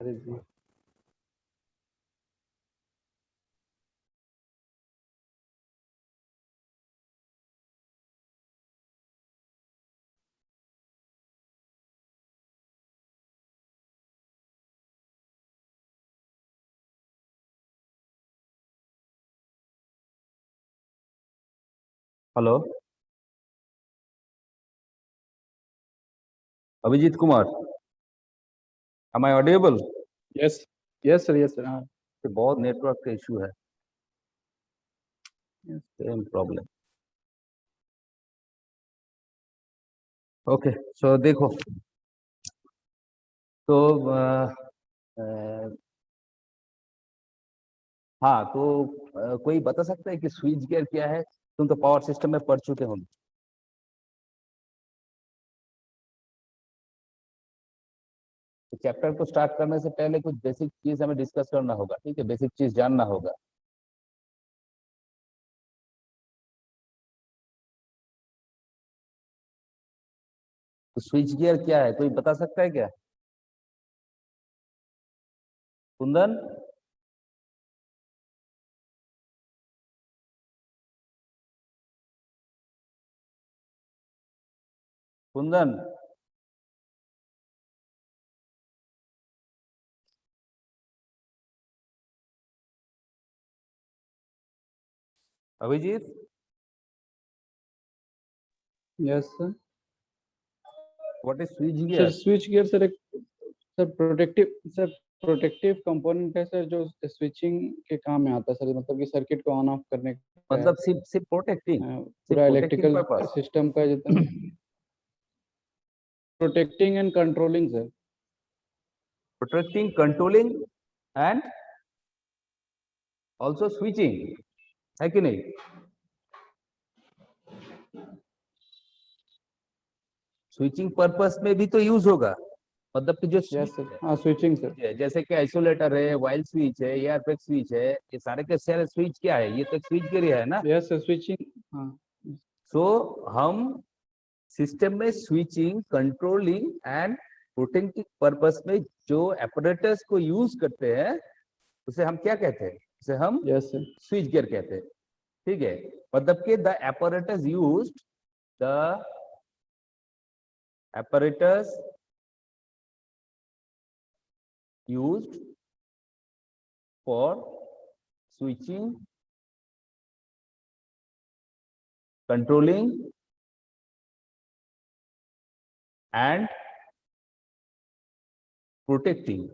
अरे जी hello, Abhijeet Kumar, am I audible? Yes yes sir yes sir हाँ तो बहुत नेटवर्क का इशू है, सेम प्रॉब्लम। ओके, सो देखो, तो हाँ, तो कोई बता सकता है कि स्विच गियर क्या है? तुम तो पावर सिस्टम में पढ़ चुके होंगे। तो चैप्टर को स्टार्ट करने से पहले कुछ बेसिक चीज हमें डिस्कस करना होगा, ठीक है? बेसिक चीज जानना होगा। तो स्विच गियर क्या है, कोई बता सकता है क्या? Kundan? Kundan? Abhijeet? Yes sir what is switch sir gear? Switch gear sir एक सर प्रोटेक्टिव कंपोनेंट है सर, जो स्विचिंग के काम में आता है सर। मतलब कि सर्किट को ऑन ऑफ करने का है, मतलब सिर्फ सिर्फ प्रोटेक्टिंग, सिर्फ पूरा प्रोटेक्टिंग इलेक्ट्रिकल पर्पस? सिस्टम का जितना protecting and controlling sir. Protecting, controlling and also switching, है कि नहीं? स्विचिंग पर्पस में भी तो यूज होगा। मतलब कि जो यस स्विच सर हाँ स्विचिंग सर। है, जैसे कि आइसोलेटर है, वाइल स्विच है, एयरबैग स्विच है, ये सारे के सारे स्विच क्या है? ये तो स्विच गियर है ना। यस सर स्विचिंग हाँ सो हम सिस्टम में switching, controlling and protecting purpose में जो apparatus को यूज करते हैं, उसे हम क्या कहते हैं? उसे हम यस सर स्विच गियर कहते हैं, ठीक है? मतलब कि the apparatus used, the apparatus used for switching, controlling and protecting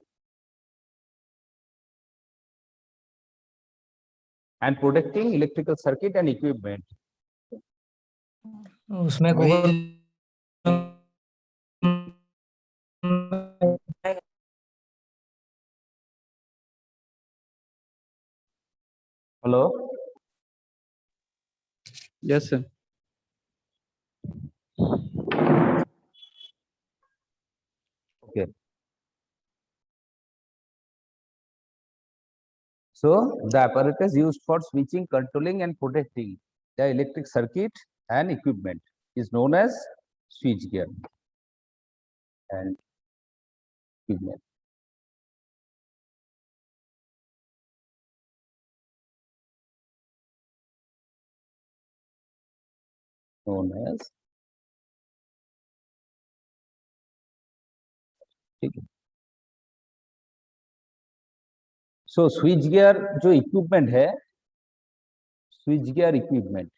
electrical circuit and equipment. उसमें Google hello, yes sir okay. So the apparatus used for switching, controlling and protecting the electric circuit and equipment is known as switch gear and equipment. Known as, ठीक है। So switch gear जो equipment है, switch gear equipment,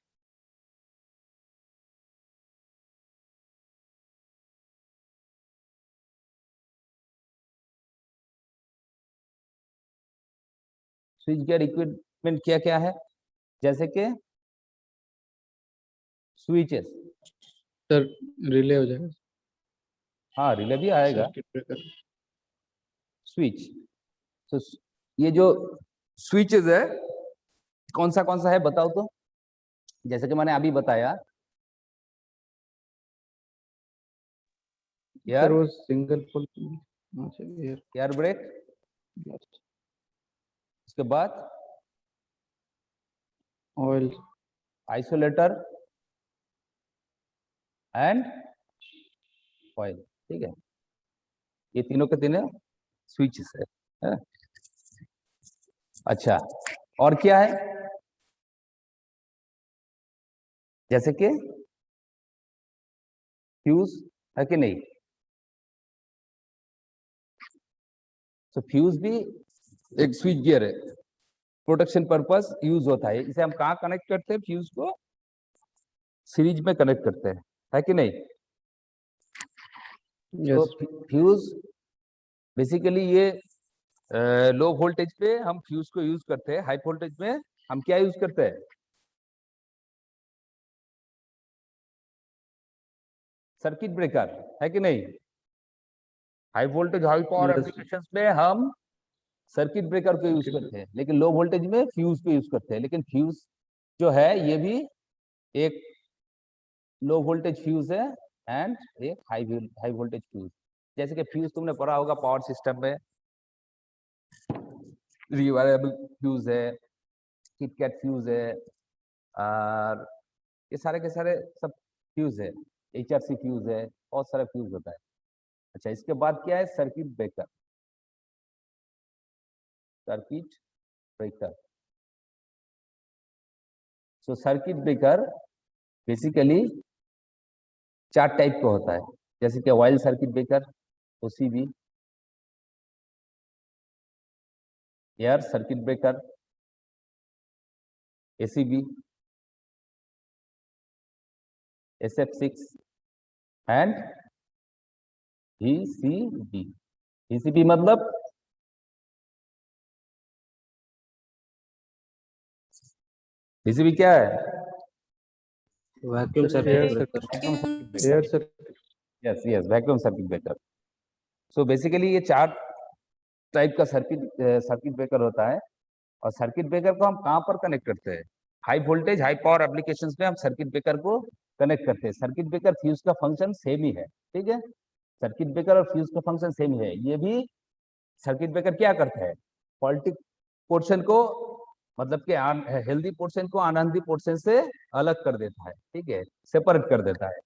switch gear equipment क्या क्या है? जैसे कि switches, sir relay हो जाएगा, हाँ रिले भी आएगा। Circuit breaker. स्विच, तो ये जो स्विचेस है कौन सा है बताओ तो। जैसे कि मैंने अभी बताया, सर एयर, वो single pole air, air break, उसके बाद ऑयल, आइसोलेटर एंड ऑयल, ठीक है? ये तीनों के तीनों स्विचेस है। अच्छा, और क्या है, जैसे कि फ्यूज है कि नहीं। तो फ्यूज भी एक स्विच गियर है, प्रोटेक्शन पर्पस यूज होता है। इसे हम कहाँ कनेक्ट करते हैं, फ्यूज को सीरीज में कनेक्ट करते हैं, है कि नहीं। तो यस फ्यूज बेसिकली ये लो वोल्टेज पे हम फ्यूज को यूज करते हैं, हाई वोल्टेज में हम क्या यूज करते हैं, सर्किट ब्रेकर, है कि नहीं। High voltage high power yes applications में हम सर्किट ब्रेकर को यूज करते हैं, लेकिन लो वोल्टेज में फ्यूज को यूज करते हैं। लेकिन फ्यूज जो है ये भी एक लो वोल्टेज फ्यूज है एंड एक हाई वोल्टेज फ्यूज। जैसे कि फ्यूज तुमने पढ़ा होगा पावर सिस्टम में, रिवायरेबल फ्यूज है, किटकैट फ्यूज है, और ये सारे के सारे सब फ्यूज है, HRC फ्यूज है, बहुत सारा फ्यूज होता है। अच्छा, इसके बाद क्या है, सर्किट ब्रेकर। सर्किट ब्रेकर, सो सर्किट ब्रेकर बेसिकली 4 टाइप का होता है, जैसे कि oil circuit breaker, OCB, air circuit breaker, ACB, SF6 and VCB। VCB मतलब VCB क्या है, vacuum air circuit circuit breaker. Air circuit yes yes, vacuum circuit breaker. So basically ये 4 type का सर्किट ब्रेकर होता है। और सर्किट ब्रेकर को हम कहाँ पर कनेक्ट करते हैं, high voltage high power applications में हम सर्किट ब्रेकर को कनेक्ट करते हैं। सर्किट ब्रेकर फ्यूज का फंक्शन सेम ही है, ठीक है। सर्किट ब्रेकर और फ्यूज का फंक्शन सेम ही है। ये भी सर्किट ब्रेकर क्या करता है, फॉल्टी पोर्शन को, मतलब कि हेल्दी पोर्शन को अनहेल्दी पोर्शन से अलग कर देता है, ठीक है, सेपरेट कर देता है।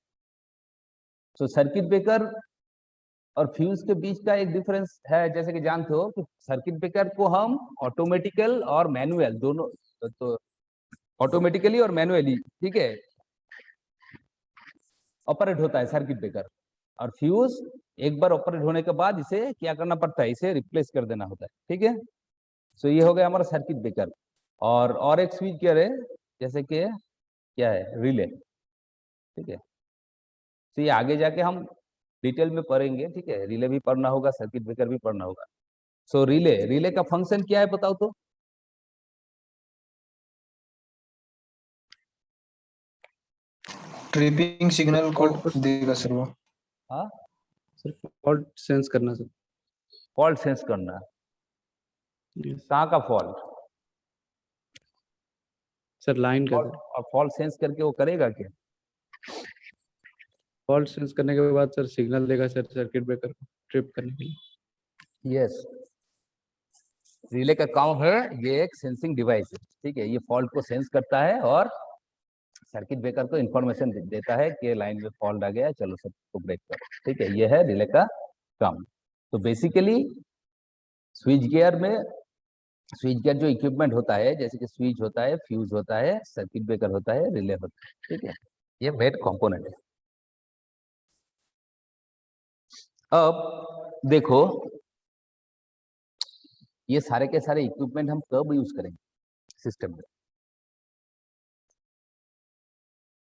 तो सर्किट ब्रेकर और फ्यूज के बीच का एक डिफरेंस है, जैसे कि जानते हो कि सर्किट ब्रेकर को हम ऑटोमेटिकल और मैनुअल दोनों, तो ऑटोमेटिकली और मैनुअली, ठीक है, ऑपरेट होता है सर्किट ब्रेकर। और फ्यूज एक बार ऑपरेट होने के बाद इसे क्या करना पड़ता है, इसे रिप्लेस कर देना होता है, ठीक है। सो ये हो गया हमारा सर्किट ब्रेकर। और एक स्विच गियर है, जैसे कि क्या है, रिले, ठीक है। तो ये आगे जाके हम डिटेल में पढ़ेंगे, ठीक है, रिले भी पढ़ना होगा, सर्किट ब्रेकर भी पढ़ना होगा। सो रिले, रिले का फंक्शन क्या है बताओ तो। ट्रिपिंग सिग्नल को देगा सर वो। हाँ, सर फॉल्ट सेंस करना सर। फॉल्ट सेंस करना, यस कहाँ का फॉल्ट, सर लाइन का सर। और फॉल्ट सेंस करके वो करेगा क्या, फॉल्ट सेंस करने के बाद सर सिग्नल देगा सर सर्किट ब्रेकर को ट्रिप करने के लिए। यस। रिले का काम है, ये एक सेंसिंग डिवाइस है, ठीक है। ये फॉल्ट को सेंस करता है और सर्किट ब्रेकर को इंफॉर्मेशन देता है कि लाइन में फॉल्ट आ गया, चलो सबको ब्रेक करो, ठीक है। ये है रिले का काम। तो बेसिकली स्विच गियर में, स्विच गियर जो इक्विपमेंट होता है, जैसे कि स्विच होता है, फ्यूज होता है, सर्किट ब्रेकर होता है, रिले होता है, ठीक है। ये मेन कंपोनेंट है। अब देखो, ये सारे के सारे इक्विपमेंट हम कब यूज करेंगे सिस्टम में,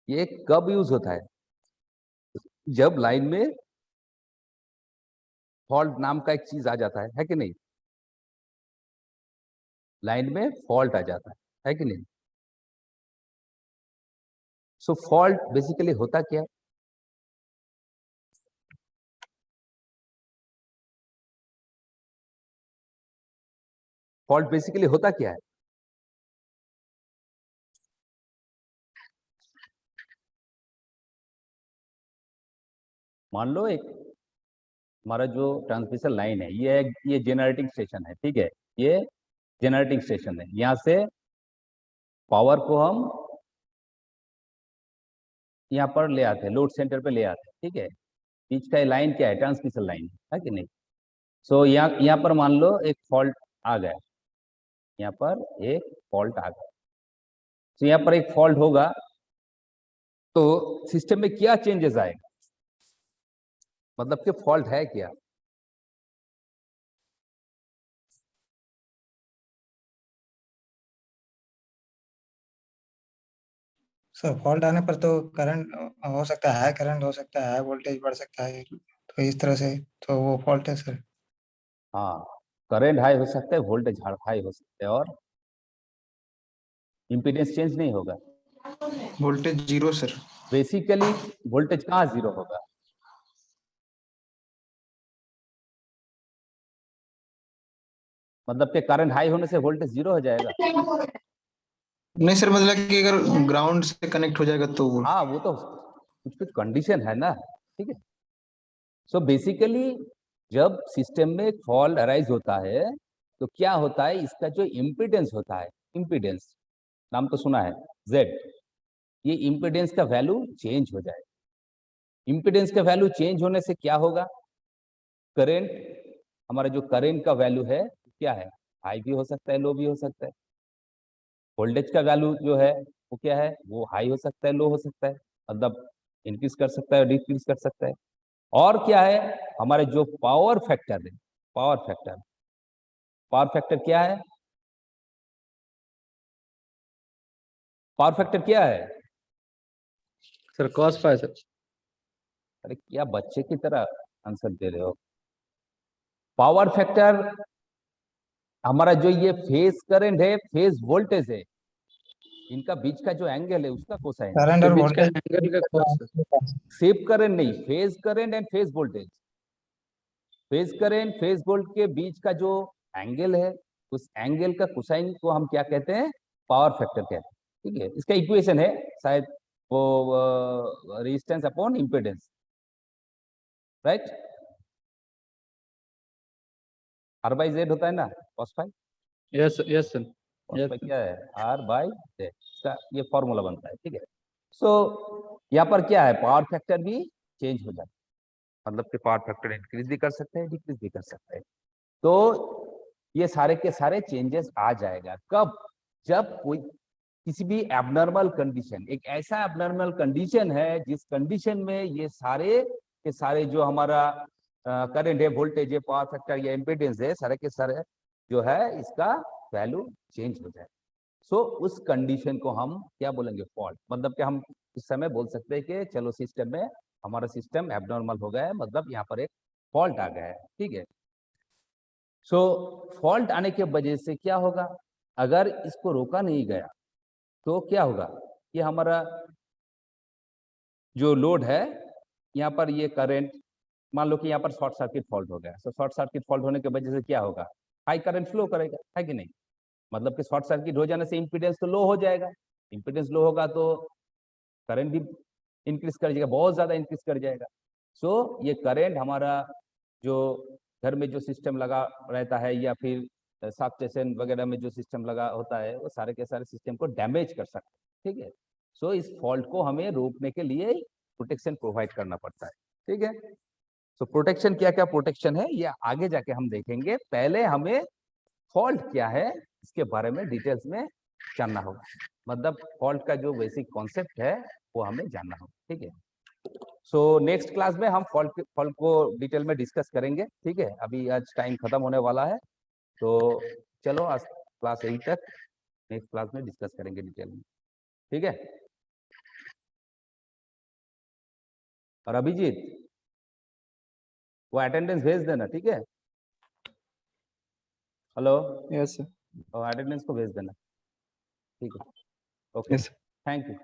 ये कब यूज होता है, जब लाइन में फॉल्ट नाम का एक चीज आ जाता है कि नहीं। लाइन में फॉल्ट आ जाता है कि नहीं। सो फॉल्ट बेसिकली होता क्या है, फॉल्ट बेसिकली होता क्या है। मान लो एक हमारा जो ट्रांसमिशन लाइन है, ये जनरेटिंग स्टेशन है, ठीक है। ये जनरेटिंग स्टेशन है, यहाँ से पावर को हम यहाँ पर ले आते हैं, लोड सेंटर पे ले आते हैं, ठीक है। बीच का लाइन क्या है, ट्रांसमिशन लाइन है कि नहीं। सो यहाँ पर मान लो एक फॉल्ट आ गया, यहाँ पर एक फॉल्ट आ गया। तो यहाँ पर एक फॉल्ट होगा तो सिस्टम में क्या चेंजेस आएगा, मतलब कि फॉल्ट है क्या। सर फॉल्ट आने पर तो करंट हो सकता है, हाई करंट हो सकता है, हाई वोल्टेज बढ़ सकता है, तो इस तरह से तो वो फॉल्ट है सर। हाँ, करंट हाई हो सकता है, वोल्टेज हाई हो सकता है, और इम्पीडेंस चेंज नहीं होगा। Voltage 0 sir. बेसिकली वोल्टेज कहाँ 0 होगा, मतलब कि करंट हाई होने से वोल्टेज 0 हो जाएगा। नहीं सर, मतलब कि अगर ग्राउंड से कनेक्ट हो जाएगा तो वो। हाँ, वो तो कुछ कुछ कंडीशन है ना, ठीक है। सो बेसिकली जब सिस्टम में फॉल्ट अराइज होता है तो क्या होता है, इसका जो इम्पीडेंस होता है, इम्पीडेंस नाम तो सुना है, जेड, ये इम्पीडेंस का वैल्यू चेंज हो जाए। इम्पीडेंस का वैल्यू चेंज होने से क्या होगा, करंट, हमारा जो करंट का वैल्यू है क्या है, हाई भी हो सकता है, लो भी हो सकता है। वोल्टेज का वैल्यू जो है वो क्या है, वो हाई हो सकता है, लो हो सकता है, मतलब इंक्रीज कर सकता है, डिक्रीज कर सकता है। और क्या है, हमारे जो पावर फैक्टर है, पावर फैक्टर, पावर फैक्टर क्या है, पावर फैक्टर क्या है। Sir cos phi sir. अरे क्या बच्चे की तरह आंसर दे रहे हो। पावर फैक्टर हमारा जो ये फेज करंट है, फेज वोल्टेज है, इनका बीच का जो एंगल है उसका कोसाइन। करंट के और बीच का वोल्टेज एंगल का कॉस। सेप करंट नहीं, phase current and phase voltage. Phase current phase volt के बीच का जो एंगल है, उस एंगल का कोसाइन को हम क्या कहते हैं, पावर फैक्टर कहते हैं, ठीक है। इसका इक्वेशन है शायद वो resistance upon impedance, right, R by Z होता है ना, cos phi. Yes sir. Cos yes phi क्या है, आर बाई जेड, इसका ये फॉर्मूला बनता है, ठीक है। सो यहाँ पर क्या है, पावर फैक्टर भी चेंज हो जाता है, मतलब कि पावर फैक्टर इंक्रीज भी कर सकते हैं, डिक्रीज भी कर सकते हैं। तो ये सारे के सारे चेंजेस आ जाएगा कब, जब कोई किसी भी एबनॉर्मल कंडीशन, एक ऐसा एबनॉर्मल कंडीशन है जिस कंडीशन में ये सारे के सारे जो हमारा करंट है, वोल्टेज है, पावर फैक्टर या इम्पीडेंस है, सारे के सारे जो है इसका वैल्यू चेंज हो जाए। सो उस कंडीशन को हम क्या बोलेंगे, फॉल्ट। मतलब कि हम इस समय बोल सकते हैं कि चलो सिस्टम में हमारा सिस्टम एबनॉर्मल हो गया है, मतलब यहाँ पर एक फॉल्ट आ गया है, ठीक है। सो फॉल्ट आने के वजह से क्या होगा, अगर इसको रोका नहीं गया तो क्या होगा कि हमारा जो लोड है, यहाँ पर ये करंट, मान लो कि यहाँ पर शॉर्ट सर्किट फॉल्ट हो गया। तो शॉर्ट सर्किट फॉल्ट होने की वजह से क्या होगा, हाई करंट फ्लो करेगा, है कि नहीं। मतलब कि शॉर्ट सर्किट हो जाने से इंपीडेंस तो लो हो जाएगा, इंपीडेंस लो होगा तो करंट भी इंक्रीज कर जाएगा, बहुत ज्यादा इंक्रीज कर जाएगा। सो ये करंट हमारा जो घर में जो सिस्टम लगा रहता है या फिर सब स्टेशन वगैरह में जो सिस्टम लगा होता है, वो सारे के सारे सिस्टम को डैमेज कर सकते हैं, ठीक है। सो इस फॉल्ट को हमें रोकने के लिए प्रोटेक्शन प्रोवाइड करना पड़ता है, ठीक है। सो प्रोटेक्शन क्या क्या प्रोटेक्शन है ये आगे जाके हम देखेंगे, पहले हमें फॉल्ट क्या है इसके बारे में डिटेल्स में जानना होगा। मतलब फॉल्ट का जो बेसिक कॉन्सेप्ट है वो हमें जानना होगा, ठीक है। सो नेक्स्ट क्लास में हम फॉल्ट को डिटेल में डिस्कस करेंगे, ठीक है। अभी आज टाइम खत्म होने वाला है, तो चलो आज क्लास 8 तक, नेक्स्ट क्लास में डिस्कस करेंगे डिटेल में, ठीक है। और अभिजीत वो अटेंडेंस भेज देना, ठीक है। Hello, yes sir. और अटेंडेंस को भेज देना, ठीक है। Okay, yes. Thank you.